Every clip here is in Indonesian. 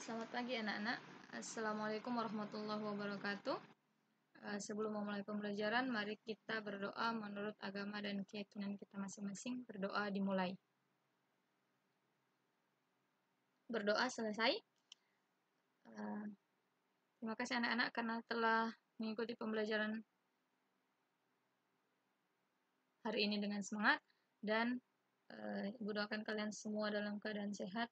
Selamat pagi anak-anak. Assalamualaikum warahmatullahi wabarakatuh. Sebelum memulai pembelajaran, mari kita berdoa menurut agama dan keyakinan kita masing-masing. Berdoa dimulai. Berdoa selesai. Terima kasih anak-anak karena telah mengikuti pembelajaran hari ini dengan semangat, dan Ibu doakan kalian semua dalam keadaan sehat.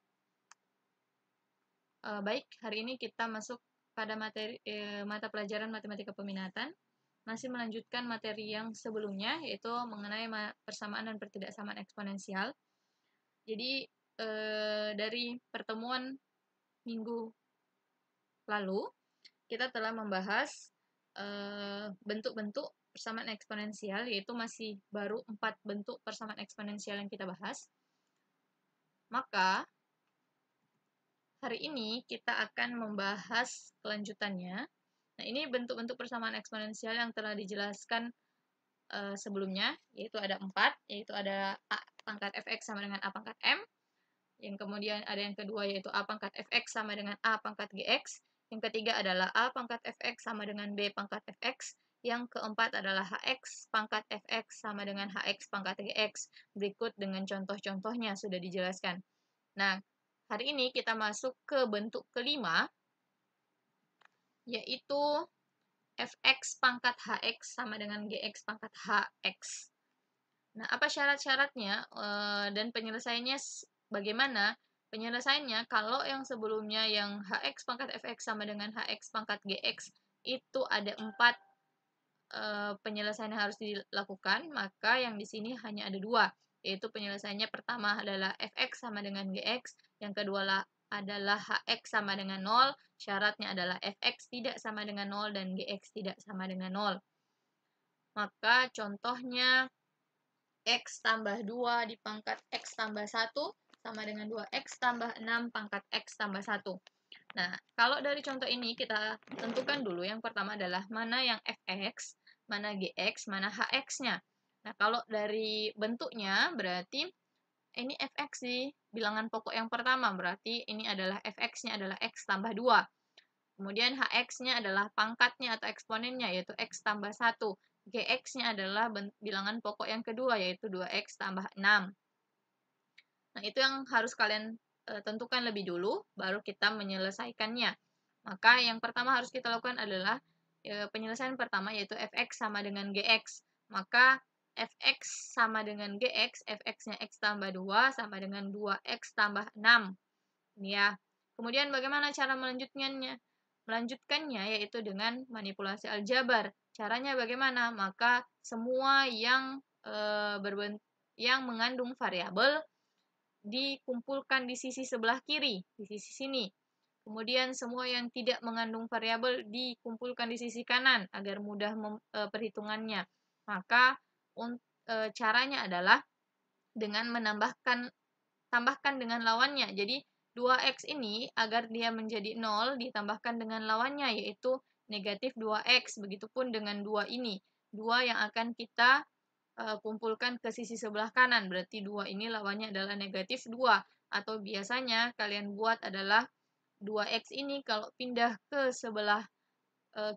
Baik, hari ini kita masuk pada mata pelajaran matematika peminatan. Masih melanjutkan materi yang sebelumnya, yaitu mengenai persamaan dan pertidaksamaan eksponensial. Jadi dari pertemuan minggu lalu kita telah membahas bentuk-bentuk persamaan eksponensial, yaitu masih baru 4 bentuk persamaan eksponensial yang kita bahas. Maka hari ini kita akan membahas kelanjutannya. Nah, ini bentuk-bentuk persamaan eksponensial yang telah dijelaskan sebelumnya, yaitu ada 4, yaitu ada A pangkat fx sama dengan A pangkat M. Yang kemudian ada yang kedua, yaitu A pangkat fx sama dengan A pangkat gx. Yang ketiga adalah A pangkat fx sama dengan B pangkat fx. Yang keempat adalah hx pangkat fx sama dengan hx pangkat gx. Berikut dengan contoh-contohnya sudah dijelaskan. Nah, hari ini kita masuk ke bentuk kelima, yaitu fx pangkat hx sama dengan gx pangkat hx. Nah, apa syarat-syaratnya dan penyelesaiannya bagaimana? Penyelesaiannya, kalau yang sebelumnya yang hx pangkat fx sama dengan hx pangkat gx itu ada 4 penyelesaian yang harus dilakukan, maka yang di sini hanya ada 2, yaitu penyelesaiannya pertama adalah fx sama dengan gx, yang kedua adalah hx sama dengan 0, syaratnya adalah fx tidak sama dengan 0 dan gx tidak sama dengan 0. Maka contohnya x tambah 2 di pangkat x tambah 1 sama dengan 2x tambah 6 pangkat x tambah 1. Nah, kalau dari contoh ini kita tentukan dulu, yang pertama adalah mana yang fx, mana gx, mana hx-nya. Nah, kalau dari bentuknya berarti ini fx di bilangan pokok yang pertama, berarti ini adalah fx-nya adalah x tambah 2. Kemudian hx-nya adalah pangkatnya atau eksponennya, yaitu x tambah 1. Gx-nya adalah bilangan pokok yang kedua, yaitu 2x tambah 6. Nah, itu yang harus kalian tentukan lebih dulu, baru kita menyelesaikannya. Maka yang pertama harus kita lakukan adalah penyelesaian pertama, yaitu fx sama dengan gx. Maka fx sama dengan gx, fx-nya x tambah 2 sama dengan 2x tambah 6. Ini ya. Kemudian bagaimana cara melanjutkannya? Melanjutkannya yaitu dengan manipulasi aljabar. Caranya bagaimana? Maka semua yang yang mengandung variabel dikumpulkan di sisi sebelah kiri, di sisi sini. Kemudian semua yang tidak mengandung variabel dikumpulkan di sisi kanan agar mudah perhitungannya. Maka caranya adalah dengan tambahkan dengan lawannya. Jadi 2x ini agar dia menjadi 0 ditambahkan dengan lawannya, yaitu negatif 2x. Begitupun dengan 2 ini. 2 yang akan kita kumpulkan ke sisi sebelah kanan. Berarti 2 ini lawannya adalah negatif 2. Atau biasanya kalian buat adalah 2x ini kalau pindah ke sebelah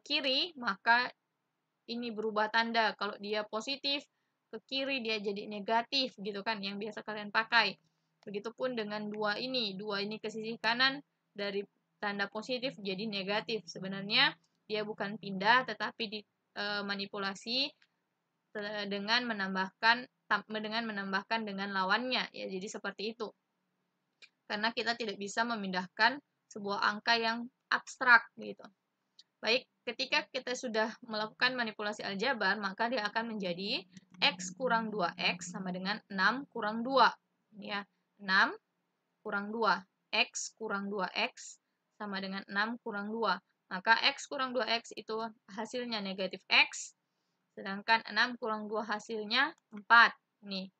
kiri, maka ini berubah tanda. Kalau dia positif, ke kiri dia jadi negatif gitu kan, yang biasa kalian pakai. Begitupun dengan 2 ini ke sisi kanan, dari tanda positif jadi negatif. Sebenarnya dia bukan pindah, tetapi dimanipulasi dengan menambahkan dengan lawannya ya. Jadi seperti itu. Karena kita tidak bisa memindahkan sebuah angka yang abstrak gitu. Baik, ketika kita sudah melakukan manipulasi aljabar, maka dia akan menjadi x kurang 2x sama dengan 6 kurang 2. Ini ya, 6 kurang 2. X kurang 2x sama dengan 6 kurang 2. Maka x kurang 2x itu hasilnya negatif x, sedangkan 6 kurang 2 hasilnya 4. Nih,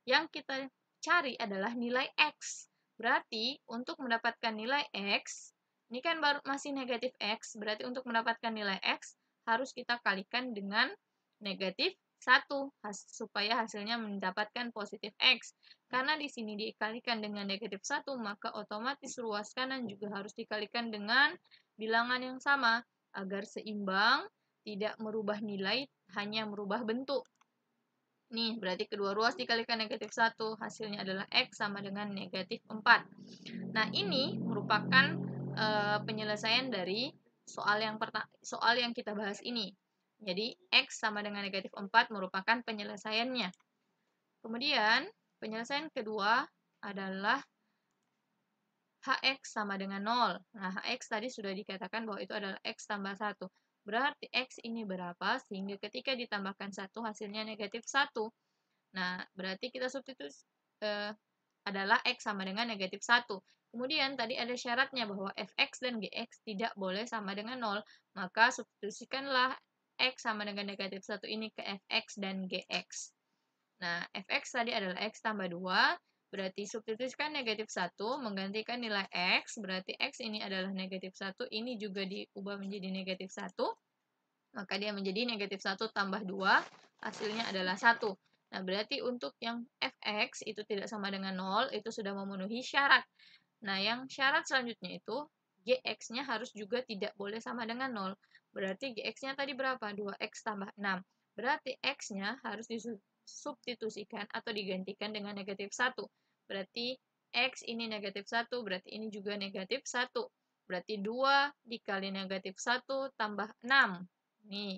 yang kita cari adalah nilai x. Berarti untuk mendapatkan nilai x, ini kan baru masih negatif x, berarti untuk mendapatkan nilai x harus kita kalikan dengan negatif 1 supaya hasilnya mendapatkan positif X. Karena di sini dikalikan dengan negatif 1, maka otomatis ruas kanan juga harus dikalikan dengan bilangan yang sama agar seimbang, tidak merubah nilai, hanya merubah bentuk. Nih, berarti kedua ruas dikalikan negatif 1, hasilnya adalah X sama dengan negatif 4. Nah, ini merupakan penyelesaian dari soal yang kita bahas ini. Jadi, X sama dengan negatif 4 merupakan penyelesaiannya. Kemudian, penyelesaian kedua adalah Hx sama dengan 0. Nah, Hx tadi sudah dikatakan bahwa itu adalah X tambah 1. Berarti X ini berapa? Sehingga ketika ditambahkan 1, hasilnya negatif 1. Nah, berarti kita substitusi adalah X sama dengan negatif 1. Kemudian tadi ada syaratnya bahwa Fx dan Gx tidak boleh sama dengan 0. Maka substitusikanlah X sama dengan negatif 1 ini ke Fx dan Gx. Nah, Fx tadi adalah X tambah 2. Berarti substitusikan negatif 1, menggantikan nilai X. Berarti X ini adalah negatif 1. Ini juga diubah menjadi negatif 1. Maka dia menjadi negatif 1 tambah 2. Hasilnya adalah 1. Nah, berarti untuk yang Fx itu tidak sama dengan 0, itu sudah memenuhi syarat. Nah, yang syarat selanjutnya itu, Gx-nya harus juga tidak boleh sama dengan 0. Berarti Gx-nya tadi berapa? 2x tambah 6. Berarti X-nya harus disubstitusikan atau digantikan dengan negatif 1. Berarti X ini negatif 1, berarti ini juga negatif 1. Berarti 2 dikali negatif 1 tambah 6. Nih,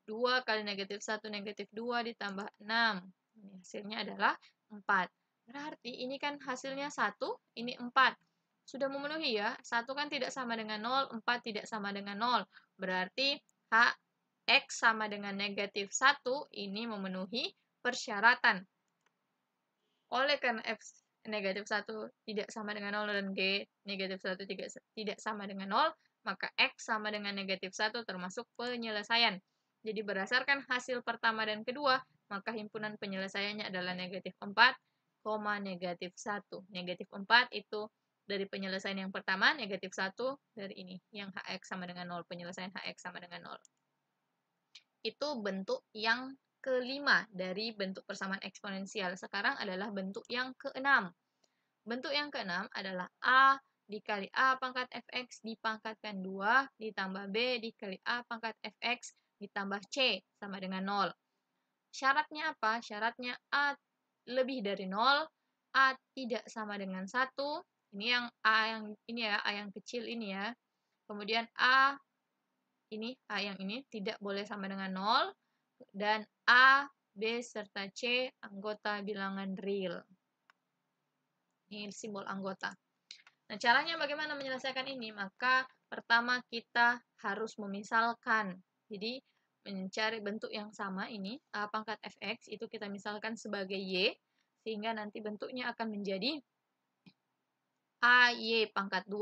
2 kali negatif 1 negatif 2 ditambah 6. Ini hasilnya adalah 4. Berarti ini kan hasilnya 1, ini 4. Sudah memenuhi ya. 1 kan tidak sama dengan 0, 4 tidak sama dengan 0. Berarti X sama dengan negatif 1 ini memenuhi persyaratan. Oleh karena F negatif 1 tidak sama dengan 0 dan G negatif 1 tidak sama dengan 0, maka X sama dengan negatif 1 termasuk penyelesaian. Jadi berdasarkan hasil pertama dan kedua, maka himpunan penyelesaiannya adalah negatif 4, negatif 1. Negatif 4 itu dari penyelesaian yang pertama, negatif 1 dari ini, yang Hx sama dengan 0, penyelesaian Hx sama dengan 0. Itu bentuk yang kelima dari bentuk persamaan eksponensial. Sekarang adalah bentuk yang keenam. Bentuk yang keenam adalah A dikali A pangkat Fx dipangkatkan 2 ditambah B dikali A pangkat Fx ditambah C sama dengan 0. Syaratnya apa? Syaratnya A lebih dari 0, A tidak sama dengan 1. Ini yang A yang ini ya, A yang kecil ini ya. Kemudian A yang ini tidak boleh sama dengan 0, dan A, B, serta C anggota bilangan real. Ini simbol anggota. Nah, caranya bagaimana menyelesaikan ini? Maka pertama kita harus memisalkan. Jadi, mencari bentuk yang sama ini, A pangkat Fx, itu kita misalkan sebagai Y, sehingga nanti bentuknya akan menjadi AY pangkat 2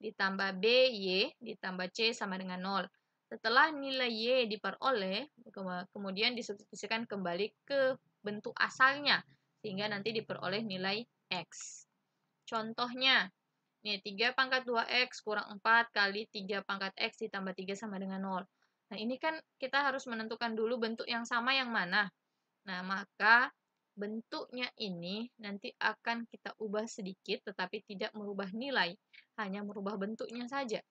ditambah BY ditambah C sama dengan 0. Setelah nilai Y diperoleh, kemudian disubstitusikan kembali ke bentuk asalnya, sehingga nanti diperoleh nilai X. Contohnya, nih 3 pangkat 2X kurang 4 kali 3 pangkat X ditambah 3 sama dengan 0. Nah, ini kan kita harus menentukan dulu bentuk yang sama yang mana. Nah, maka bentuknya ini nanti akan kita ubah sedikit, tetapi tidak merubah nilai, hanya merubah bentuknya saja.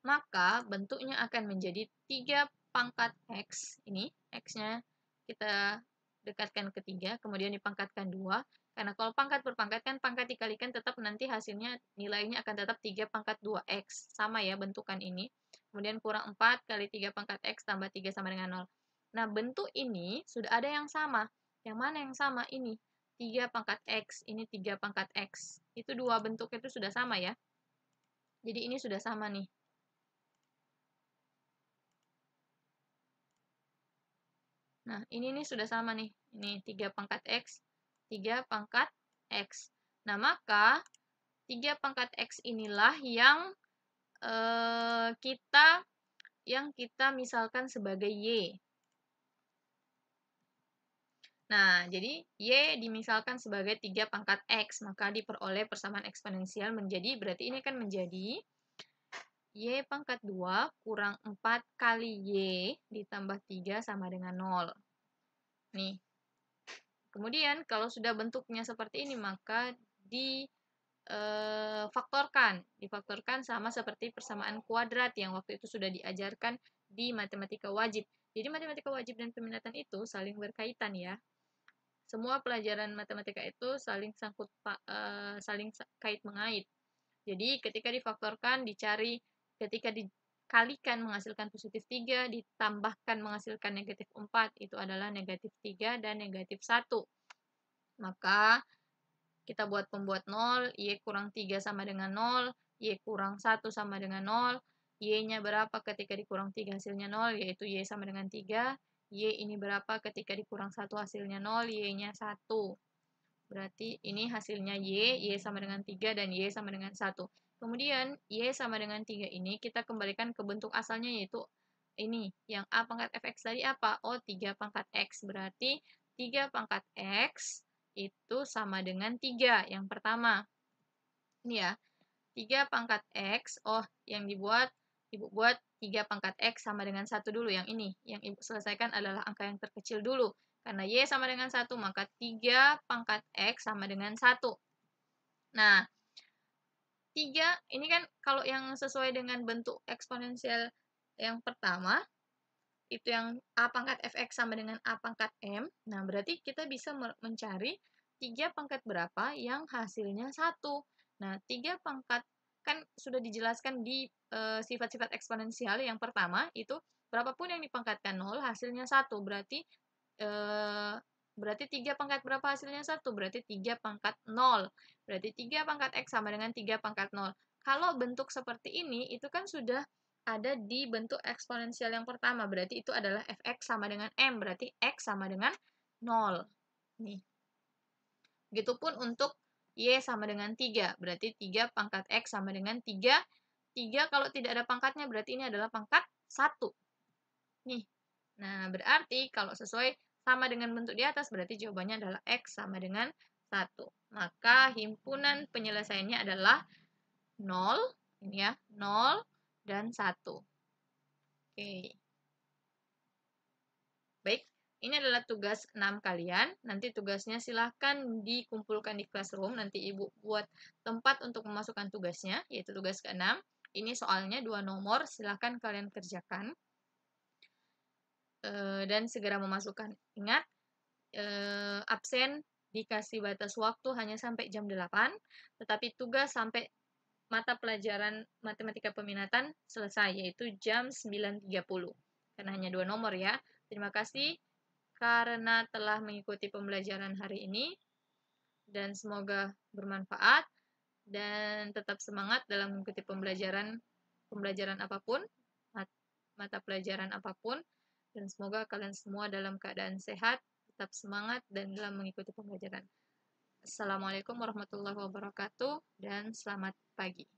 Maka bentuknya akan menjadi 3 pangkat X, ini X-nya kita dekatkan ke 3, kemudian dipangkatkan 2, karena kalau pangkat per pangkat kan pangkat dikalikan tetap nanti hasilnya nilainya akan tetap 3 pangkat 2X, sama ya bentukan ini. Kemudian kurang 4 kali 3 pangkat X tambah 3 sama dengan 0. Nah, bentuk ini sudah ada yang sama. Yang mana yang sama? Ini 3 pangkat X, ini 3 pangkat X. Itu dua bentuk itu sudah sama ya. Jadi ini sudah sama nih. Nah, ini nih sudah sama nih. Ini 3 pangkat X, 3 pangkat X. Nah, maka 3 pangkat X inilah yang kita misalkan sebagai Y. Nah, jadi Y dimisalkan sebagai 3 pangkat X, maka diperoleh persamaan eksponensial menjadi, berarti ini kan menjadi Y pangkat 2 kurang 4 kali Y ditambah 3 sama dengan 0. Nih. Kemudian kalau sudah bentuknya seperti ini maka difaktorkan sama seperti persamaan kuadrat yang waktu itu sudah diajarkan di matematika wajib. Jadi matematika wajib dan peminatan itu saling berkaitan ya. Semua pelajaran matematika itu saling kait mengait. Jadi ketika difaktorkan dicari, ketika dikalikan menghasilkan positif 3, ditambahkan menghasilkan negatif 4, itu adalah negatif 3 dan negatif 1. Maka kita buat pembuat 0, Y kurang 3 sama dengan 0, Y kurang 1 sama dengan 0, Y-nya berapa ketika dikurang 3 hasilnya 0, yaitu Y sama dengan 3, Y ini berapa ketika dikurang 1 hasilnya 0, Y-nya 1. Berarti ini hasilnya Y sama dengan 3 dan Y sama dengan 1. Kemudian Y sama dengan 3 ini kita kembalikan ke bentuk asalnya yaitu ini, yang A pangkat fx tadi apa? Oh, 3 pangkat x. Berarti 3 pangkat x itu sama dengan 3 yang pertama. Ini ya, 3 pangkat x, oh yang Ibu buat 3 pangkat x sama dengan 1 dulu yang ini. Yang Ibu selesaikan adalah angka yang terkecil dulu. Karena Y sama dengan 1, maka 3 pangkat X sama dengan 1. Nah, 3 ini kan kalau yang sesuai dengan bentuk eksponensial yang pertama, itu yang A pangkat Fx sama dengan A pangkat M. Nah, berarti kita bisa mencari 3 pangkat berapa yang hasilnya 1. Nah, 3 pangkat kan sudah dijelaskan di sifat-sifat eksponensial yang pertama, itu berapapun yang dipangkatkan 0, hasilnya 1. Berarti 3 pangkat berapa hasilnya 1? Berarti 3 pangkat 0. Berarti 3 pangkat X sama dengan 3 pangkat 0. Kalau bentuk seperti ini, itu kan sudah ada di bentuk eksponensial yang pertama. Berarti itu adalah fx sama dengan M. Berarti X sama dengan 0. Nih. Begitupun untuk Y sama dengan 3. Berarti 3 pangkat X sama dengan 3. 3 kalau tidak ada pangkatnya berarti ini adalah pangkat 1. Nih. Nah, berarti kalau sesuai sama dengan bentuk di atas, berarti jawabannya adalah X sama dengan 1. Maka himpunan penyelesaiannya adalah 0, ini ya, 0 dan 1. Oke. Baik, ini adalah tugas 6 kalian. Nanti tugasnya silahkan dikumpulkan di classroom. Nanti Ibu buat tempat untuk memasukkan tugasnya, yaitu tugas ke-6. Ini soalnya 2 nomor, silahkan kalian kerjakan. Dan segera memasukkan. Ingat, absen dikasih batas waktu hanya sampai jam 8, tetapi tugas sampai mata pelajaran matematika peminatan selesai, yaitu jam 9.30. Karena hanya 2 nomor ya. Terima kasih karena telah mengikuti pembelajaran hari ini, dan semoga bermanfaat, dan tetap semangat dalam mengikuti pembelajaran apapun, mata pelajaran apapun, dan semoga kalian semua dalam keadaan sehat, tetap semangat, dan dalam mengikuti pembelajaran. Assalamualaikum warahmatullahi wabarakatuh, dan selamat pagi.